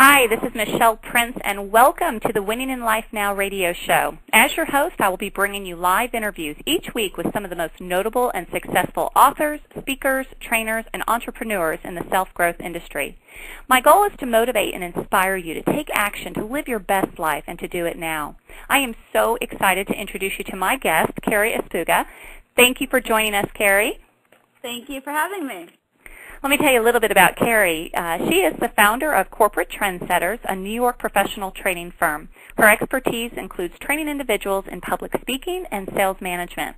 Hi, this is Michelle Prince, and welcome to the Winning in Life Now radio show. As your host, I will be bringing you live interviews each week with some of the most notable and successful authors, speakers, trainers, and entrepreneurs in the self-growth industry. My goal is to motivate and inspire you to take action, to live your best life, and to do it now. I am so excited to introduce you to my guest, Carrie Espuga. Thank you for joining us, Carrie. Thank you for having me. Let me tell you a little bit about Carrie. She is the founder of Corporate Trendsetters, a New York professional training firm. Her expertise includes training individuals in public speaking and sales management.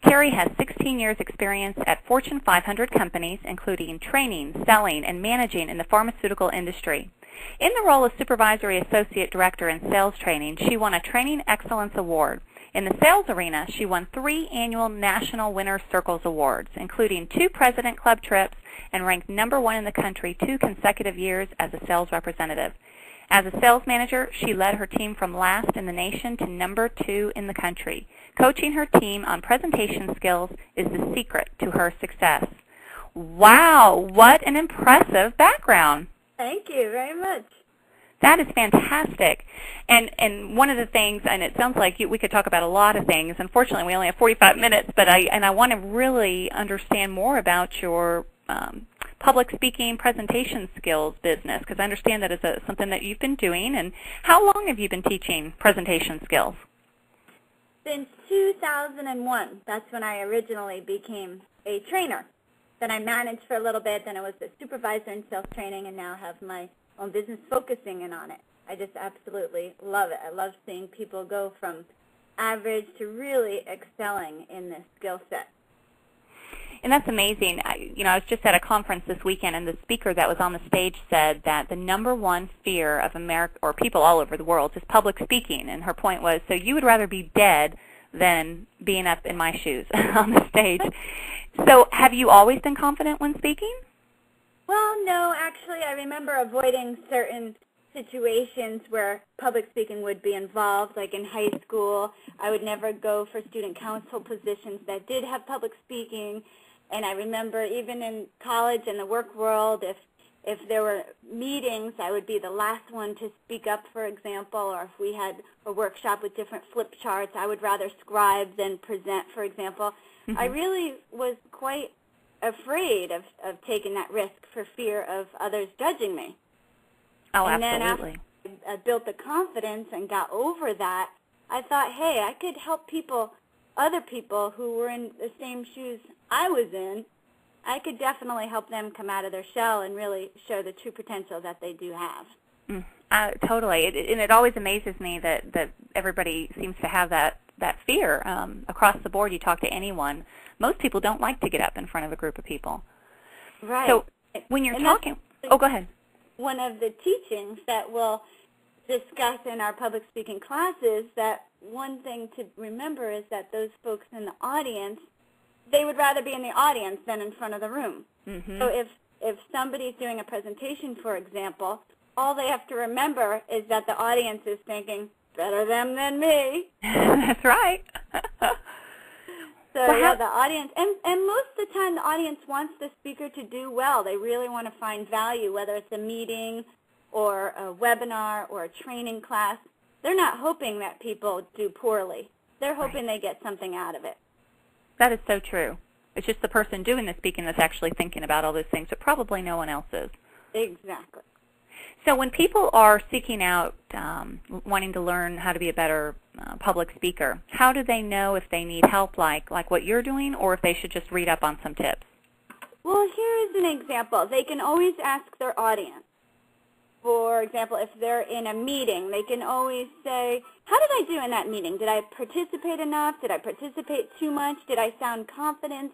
Carrie has 16 years experience at Fortune 500 companies, including training, selling, and managing in the pharmaceutical industry. In the role of Supervisory Associate Director in Sales Training, she won a Training Excellence Award. In the sales arena, she won 3 annual National Winner's Circles Awards, including 2 President Club trips, and ranked #1 in the country 2 consecutive years as a sales representative. As a sales manager, she led her team from last in the nation to #2 in the country. Coaching her team on presentation skills is the secret to her success. Wow, what an impressive background. Thank you very much. That is fantastic. And one of the things, and it sounds like we could talk about a lot of things. Unfortunately, we only have 45 minutes, but I want to really understand more about your public speaking presentation skills business, because I understand that is something that you've been doing. And how long have you been teaching presentation skills? Since 2001. That's when I originally became a trainer. Then I managed for a little bit, then I was a supervisor in sales training, and now have my own business focusing in on it. I just absolutely love it. I love seeing people go from average to really excelling in this skill set. And that's amazing. I was just at a conference this weekend, and the speaker that was on the stage said that the #1 fear of America, or people all over the world, is public speaking. And her point was, so you would rather be dead than being up in my shoes on the stage. So have you always been confident when speaking? Well, no, actually, I remember avoiding certain situations where public speaking would be involved, like in high school. I would never go for student council positions that did have public speaking. And I remember even in college and the work world, if there were meetings, I would be the last one to speak up, for example, or if we had a workshop with different flip charts, I would rather scribe than present, for example. Mm-hmm. I really was quite afraid of taking that risk for fear of others judging me. Oh, and absolutely. Then after I built the confidence and got over that, I thought, hey, I could help people, other people who were in the same shoes I was in. I could definitely help them come out of their shell and really show the true potential that they do have. Totally. And it always amazes me that everybody seems to have that fear. Across the board, you talk to anyone, most people don't like to get up in front of a group of people. Right. So when you're talking, go ahead. One of the teachings that we'll discuss in our public speaking classes, that one thing to remember is that those folks in the audience, they would rather be in the audience than in front of the room. Mm-hmm. So if somebody's doing a presentation, for example, all they have to remember is that the audience is thinking, better them than me. That's right. So yeah, the audience, and most of the time the audience wants the speaker to do well. They really want to find value, whether it's a meeting or a webinar or a training class. They're not hoping that people do poorly. They're hoping they get something out of it. That is so true. It's just the person doing the speaking that's actually thinking about all those things, but probably no one else is. Exactly. So when people are seeking out, wanting to learn how to be a better public speaker, how do they know if they need help like what you're doing, or if they should just read up on some tips? Well, here is an example. They can always ask their audience. For example, if they're in a meeting, they can always say, how did I do in that meeting? Did I participate enough? Did I participate too much? Did I sound confident?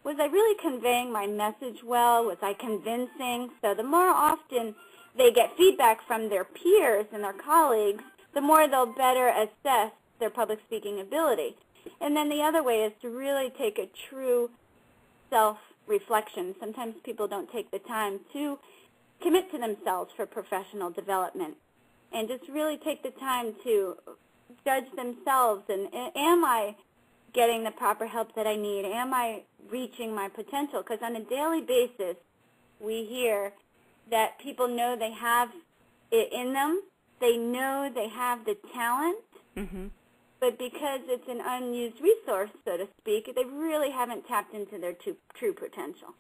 Was I really conveying my message well? Was I convincing? So the more often they get feedback from their peers and their colleagues, the more they'll better assess their public speaking ability. And then the other way is to really take a true self-reflection. Sometimes people don't take the time to commit to themselves for professional development and just really take the time to judge themselves. And am I getting the proper help that I need? Am I reaching my potential? Because on a daily basis, we hear that people know they have it in them. They know they have the talent, but because it's an unused resource, so to speak, they really haven't tapped into their true potential.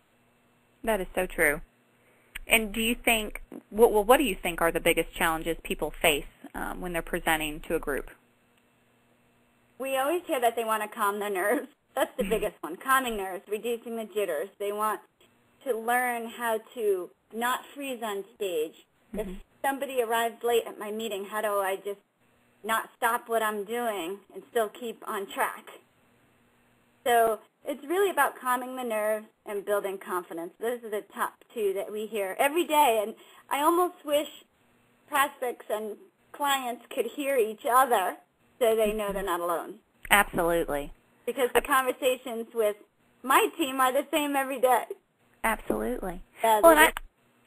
That is so true. And do you think, what do you think are the biggest challenges people face when they're presenting to a group? We always hear that they want to calm their nerves. That's the biggest one, calming nerves, reducing the jitters. They want to learn how to not freeze on stage. If somebody arrives late at my meeting, how do I just not stop what I'm doing and still keep on track? So it's really about calming the nerves and building confidence. Those are the top two that we hear every day. And I almost wish prospects and clients could hear each other so they know they're not alone. Absolutely. Because the conversations with my team are the same every day. Absolutely. Well, and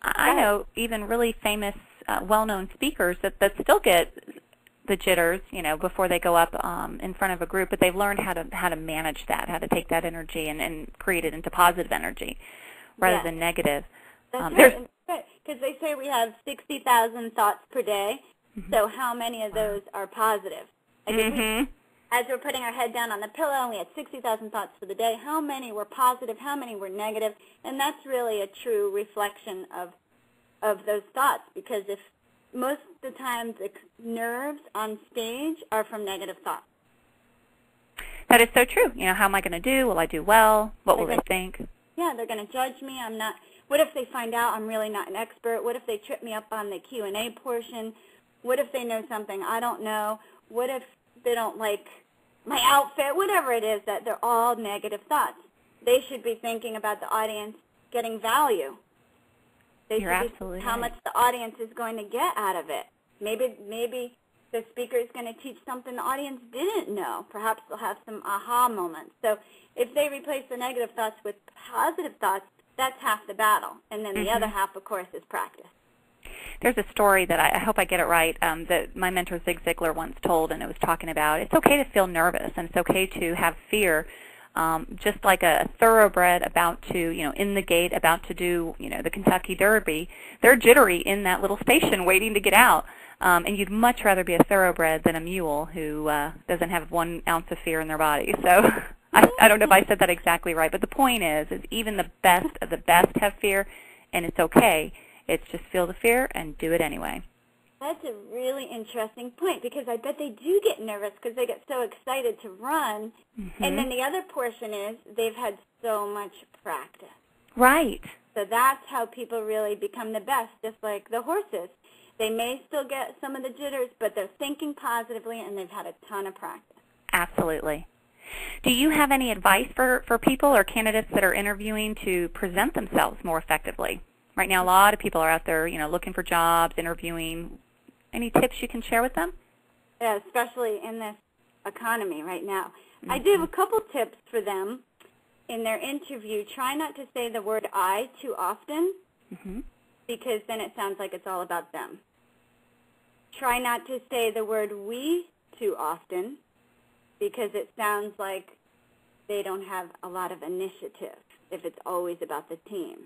I know even really famous, well-known speakers that still get the jitters, before they go up in front of a group, but they've learned how to manage that, how to take that energy and create it into positive energy rather than negative. That's right. Because they say we have 60,000 thoughts per day, so how many of those are positive? Like as we're putting our head down on the pillow and we had 60,000 thoughts for the day, how many were positive, how many were negative? And that's really a true reflection of those thoughts, because if most of the time the nerves on stage are from negative thoughts. That is so true. How am I going to do? Will I do well? What will they think? Yeah, they're going to judge me. I'm not. What if they find out I'm really not an expert? What if they trip me up on the Q&A portion? What if they know something I don't know? What if they don't like my outfit? Whatever it is, that they're all negative thoughts. They should be thinking about the audience getting value. They You're should be absolutely how right. much the audience is going to get out of it. Maybe the speaker is going to teach something the audience didn't know. Perhaps they'll have some aha moments. So if they replace the negative thoughts with positive thoughts, that's half the battle. And then the other half, of course, is practice. There's a story that I hope I get it right that my mentor Zig Ziglar once told, and it was talking about it's okay to feel nervous and it's okay to have fear, just like a thoroughbred about to, in the gate, about to do, the Kentucky Derby. They're jittery in that little station waiting to get out, and you'd much rather be a thoroughbred than a mule who doesn't have 1 ounce of fear in their body. So I don't know if I said that exactly right, but the point is even the best of the best have fear, and it's okay. It's just feel the fear and do it anyway. That's a really interesting point, because I bet they do get nervous because they get so excited to run. And then the other portion is they've had so much practice. Right. So that's how people really become the best, just like the horses. They may still get some of the jitters, but they're thinking positively and they've had a ton of practice. Absolutely. Do you have any advice for people or candidates that are interviewing to present themselves more effectively? Right now, a lot of people are out there, looking for jobs, interviewing. Any tips you can share with them? Yeah, especially in this economy right now. I do have a couple tips for them in their interview. Try not to say the word I too often, because then it sounds like it's all about them. Try not to say the word we too often, because it sounds like they don't have a lot of initiative if it's always about the team.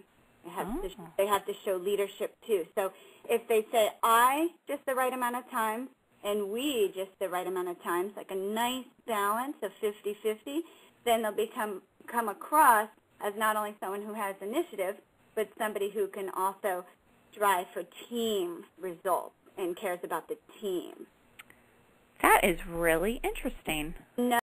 They have to show leadership too. So if they say I just the right amount of times and we just the right amount of times, like a nice balance of 50-50, then they'll come across as not only someone who has initiative, but somebody who can also strive for team results and cares about the team. That is really interesting. No.